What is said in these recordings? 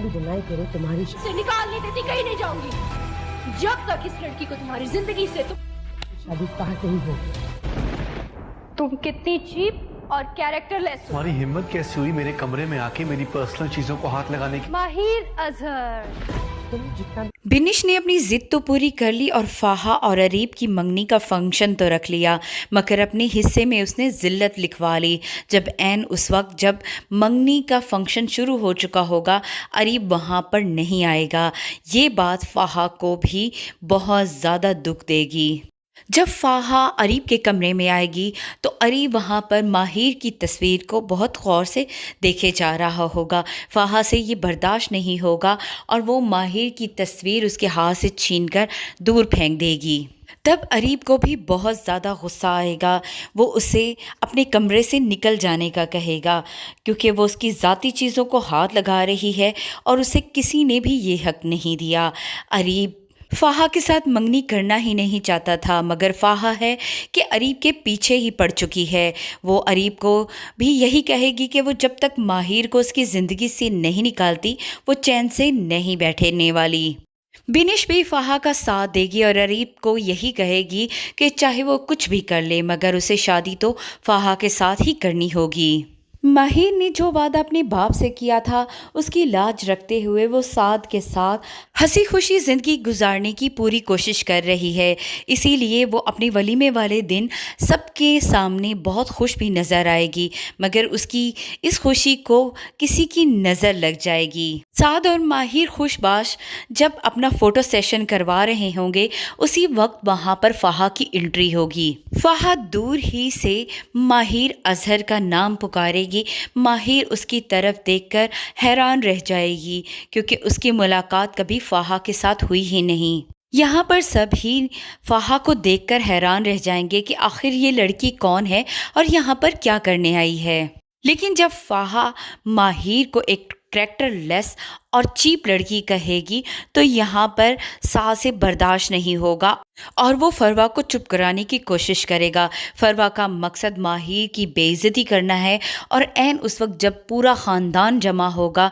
भी डिनाई करे तुम्हारी से निकाल नहीं देती, कहीं नहीं जाऊंगी जब तक इस लड़की को तुम्हारी जिंदगी से शादी कहाँ से ही हो। तुम कितनी चीप और कैरेक्टरलेस हो। तुम्हारी हिम्मत कैसे हुई मेरे कमरे में आके मेरी पर्सनल चीजों को हाथ लगाने की? माहिर अजहर, तुम जितना बिनिश ने अपनी जिद तो पूरी कर ली और फाहा और अरीब की मंगनी का फंक्शन तो रख लिया, मगर अपने हिस्से में उसने जिल्लत लिखवा ली। जब ऐन उस वक्त जब मंगनी का फंक्शन शुरू हो चुका होगा, अरीब वहाँ पर नहीं आएगा। ये बात फाहा को भी बहुत ज़्यादा दुख देगी। जब फाहा अरीब के कमरे में आएगी तो अरीब वहाँ पर माहिर की तस्वीर को बहुत गौर से देखे जा रहा होगा। फाहा से ये बर्दाश्त नहीं होगा और वो माहिर की तस्वीर उसके हाथ से छीनकर दूर फेंक देगी। तब अरीब को भी बहुत ज़्यादा गुस्सा आएगा। वो उसे अपने कमरे से निकल जाने का कहेगा, क्योंकि वो उसकी ज़ाती चीज़ों को हाथ लगा रही है और उसे किसी ने भी ये हक नहीं दिया। अरीब फाहा के साथ मंगनी करना ही नहीं चाहता था, मगर फाहा है कि अरीब के पीछे ही पड़ चुकी है। वो अरीब को भी यही कहेगी कि वो जब तक माहिर को उसकी ज़िंदगी से नहीं निकालती, वो चैन से नहीं बैठने वाली। बिनिश भी फाहा का साथ देगी और अरीब को यही कहेगी कि चाहे वो कुछ भी कर ले, मगर उसे शादी तो फाहा के साथ ही करनी होगी। माहिर ने जो वादा अपने बाप से किया था, उसकी लाज रखते हुए वो साद के साथ हंसी खुशी ज़िंदगी गुजारने की पूरी कोशिश कर रही है। इसीलिए वो अपने वलीमे वाले दिन सबके सामने बहुत खुश भी नज़र आएगी, मगर उसकी इस खुशी को किसी की नज़र लग जाएगी। साद और माहिर खुशबाश जब अपना फ़ोटो सेशन करवा रहे होंगे, उसी वक्त वहाँ पर फाहा की एंट्री होगी। फाहा दूर ही से माहिर अजहर का नाम पुकारेगी। माहिर उसकी तरफ देखकर हैरान रह जाएगी, क्योंकि उसकी मुलाकात कभी फाहा के साथ हुई ही नहीं। यहाँ पर सब ही फाहा को देखकर हैरान रह जाएंगे कि आखिर ये लड़की कौन है और यहाँ पर क्या करने आई है। लेकिन जब फाहा माहिर को एक कैरेक्टरलेस और चीप लड़की कहेगी तो यहाँ पर साह से बर्दाश्त नहीं होगा और वो फरवा को चुप कराने की कोशिश करेगा। फरवा का मकसद माहिर की बेइज्जती करना है और ऐन उस वक्त जब पूरा ख़ानदान जमा होगा,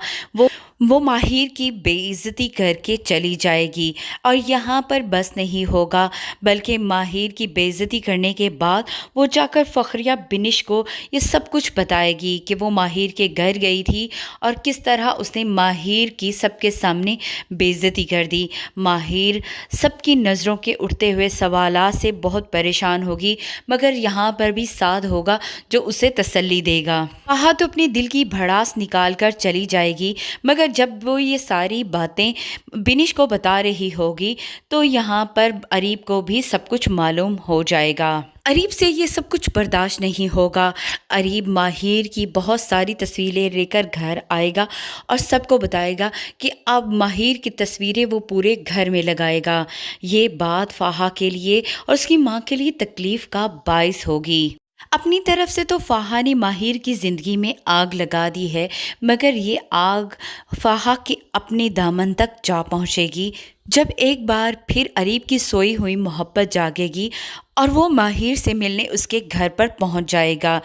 वो माहिर की बेइज्जती करके चली जाएगी। और यहाँ पर बस नहीं होगा, बल्कि माहिर की बेइज्जती करने के बाद वो जाकर फ़खरिया बिनिश को ये सब कुछ बताएगी कि वो माहिर के घर गई थी और किस तरह उसने माहिर की सबके सामने बेइज्जती कर दी। माहिर सबकी नज़रों के उठते हुए सवालात से बहुत परेशान होगी, मगर यहाँ पर भी साद होगा जो उसे तसल्ली देगा। फाहा तो अपने दिल की भड़ास निकाल कर चली जाएगी, मगर जब वो ये सारी बातें बिनिश को बता रही होगी तो यहाँ पर अरीब को भी सब कुछ मालूम हो जाएगा। अरीब से ये सब कुछ बर्दाश्त नहीं होगा। अरीब माहिर की बहुत सारी तस्वीरें लेकर घर आएगा और सबको बताएगा कि अब माहिर की तस्वीरें वो पूरे घर में लगाएगा। ये बात फाहा के लिए और उसकी माँ के लिए तकलीफ़ का बाइस होगी। अपनी तरफ से तो फाहा ने माहिर की ज़िंदगी में आग लगा दी है, मगर ये आग फाहा के अपने दामन तक जा पहुँचेगी जब एक बार फिर अरीब की सोई हुई मोहब्बत जागेगी और वो माहिर से मिलने उसके घर पर पहुँच जाएगा।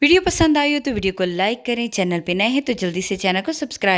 वीडियो पसंद आई हो तो वीडियो को लाइक करें, चैनल पे नए हैं तो जल्दी से चैनल को सब्सक्राइब